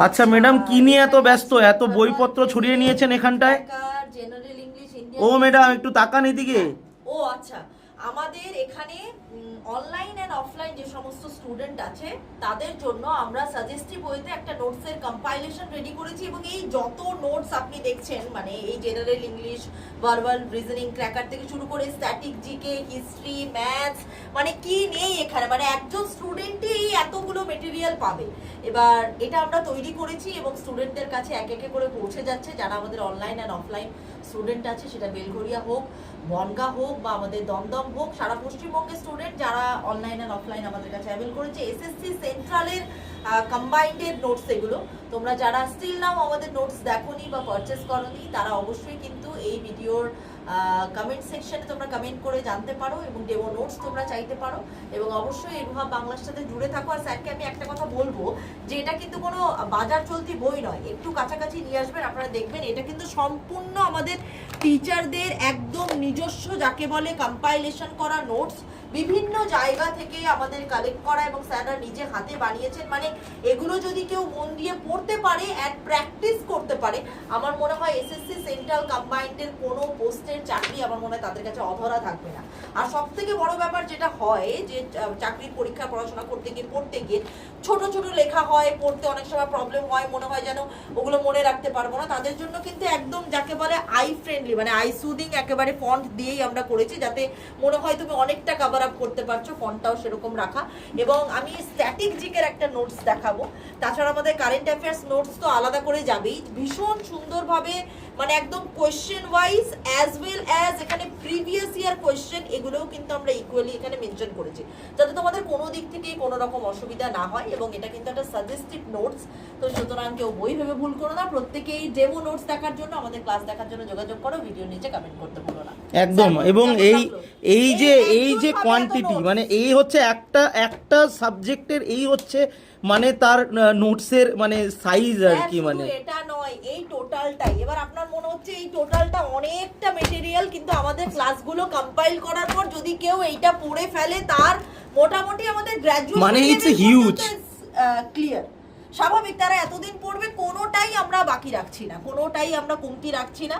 আচ্ছা ম্যাডাম, কি নিয়ে এত ব্যস্ত, এত বইপত্র ছড়িয়ে নিয়েছেন এখানটায়? জেনারেল ইংলিশ, ও ম্যাডাম, একটু তাকান এদিকে। ও আচ্ছা, আমাদের এখানে অনলাইন এন্ড অফলাইন যে সমস্ত স্টুডেন্ট আছে তাদের জন্য আমরা সাজেস্টিভ ওয়েতে একটা নোটসের কম্পাইলেশন রেডি করেছি, এবং এই যত নোটস আপনি দেখছেন, মানে এই general English, verbal, reasoning, cracker থেকে শুরু করে স্ট্যাটিক, জিকে, হিস্ট্রি, ম্যাথস, মানে কি নেই এখানে, মানে একজন স্টুডেন্টই এই এতগুলো মেটেরিয়াল পাবে। এবার এটা আমরা তৈরি করেছি এবং স্টুডেন্টদের কাছে এক একে করে পৌঁছে যাচ্ছে। যারা আমাদের অনলাইন এন্ড অফলাইন স্টুডেন্ট আছে, সেটা বেলঘরিয়া হোক, বনগা হোক বা আমাদের দমদম হোক, সারা পশ্চিমবঙ্গের স্টুডেন্ট যারা অনলাইন এন্ড অফলাইন আমাদের কাছে অ্যাভেল করেছে। এসএসসি সেন্ট্রালের কম্বাইন্ডেড নোটস এগুলো। তোমরা যারা স্টিল নাও আমাদের নোটস দেখোনি বা পারচেস করোনি, তারা অবশ্যই কিন্তু এই ভিডিওর কমেন্ট সেকশনে তোমরা কমেন্ট করে জানতে পারো, এবং ডেমো নোটস তোমরা চাইতে পারো, এবং অবশ্যই এরভাব বাংলার সাথে জুড়ে থাকো। আর স্যারকে আমি একটা কথা বলবো, যে এটা কিন্তু কোনো বাজার চলতি বই নয়, একটু কাছাকাছি নিয়ে আসবেন, আপনারা দেখবেন এটা কিন্তু সম্পূর্ণ আমাদের টিচারদের একদম নিজস্ব, যাকে বলে কম্পাইলেশন করা নোটস, বিভিন্ন জায়গা থেকে আমাদের কালেক্ট করা, এবং স্যাররা নিজে হাতে বানিয়েছেন। মানে এগুলো যদি কেউ মন দিয়ে পড়তে পারে অ্যান্ড প্র্যাকটিস করতে পারে, আমার মনে হয় এসএসসি সেন্ট্রাল কম্বাইন্ডের কোনো পোস্টের চাকরি আমার মনে হয় তাদের কাছে অধরা থাকবে না। আর সব থেকে বড় ব্যাপার যেটা হয়, যে চাকরির পরীক্ষা পড়াশোনা করতে গিয়ে ছোট ছোট লেখা হয়, পড়তে অনেক সময় প্রবলেম হয়, মনে হয় যেন ওগুলো মনে রাখতে পারবো না, তাদের জন্য কিন্তু একদম যাকে বলে আই ফ্রেন্ডলি, মানে আই সুদিং একেবারে ফন্ট দিয়েই আমরা করেছি, যাতে মনে হয় তুমি অনেকটা কভার আপ করতে পারছো, ফন্টটাও সেরকম রাখা। এবং আমি স্ট্যাটিক জিকের একটা নোটস দেখাবো, তাছাড়া আমাদের কারেন্ট অ্যাফেয়ার্স নোটস তো আলাদা করে যাবেই, ভীষণ সুন্দরভাবে, মানে একদম question wise as well as এখানে প্রিভিয়াস ইয়ার কোয়েশ্চেন, এগুলোও কিন্তু আমরা ইকুয়ালি এখানে মেনশন করেছি, যাতে তোমাদের কোনো দিক থেকেই কোনো রকম অসুবিধা না হয়। এবং এটা কিন্তু একটা সাজেস্টিভ নোটস, তো সুতরাং কেউ বই ভেবে ভুল করো না। প্রত্যেকেই ডেমো নোটস দেখার জন্য, আমাদের ক্লাস দেখার জন্য যোগাযোগ করো, ভিডিওর নিচে কমেন্ট করতে ভুলো না একদম। এবং এই যে কোয়ান্টিটি, মানে এই হচ্ছে একটা সাবজেক্টের, এই হচ্ছে মানে তার নোটসের মানে সাইজ আর কি, মানে এটা নয়, এই টোটালটাই। এবার আপনার মনে হচ্ছে এই টোটালটা অনেকটা মেটেরিয়াল, কিন্তু আমাদের ক্লাসগুলো কম্পাইল করার পর যদি কেউ এইটা পড়ে ফেলে, তার মোটামুটি আমাদের গ্র্যাজুয়েট মানে ইটস হিউজ ক্লিয়ার। স্বাভাবিক, তারা এতদিন পড়বে, কোনোটাই আমরা বাকি রাখছি না, কোনোটাই আমরা কমতি রাখছি না।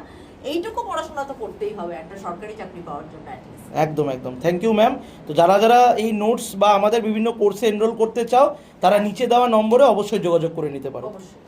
এইটুকু পড়াশোনা তো করতেই হবে একটা সরকারি চাকরি পাওয়ার জন্য। একদম একদম, থ্যাংক ইউ ম্যাম। তো যারা যারা এই নোটস বা আমাদের বিভিন্ন কোর্সে এনরোল করতে চাও, তারা নিচে দেওয়া নম্বরে অবশ্যই যোগাযোগ করে নিতে পারো। অবশ্যই।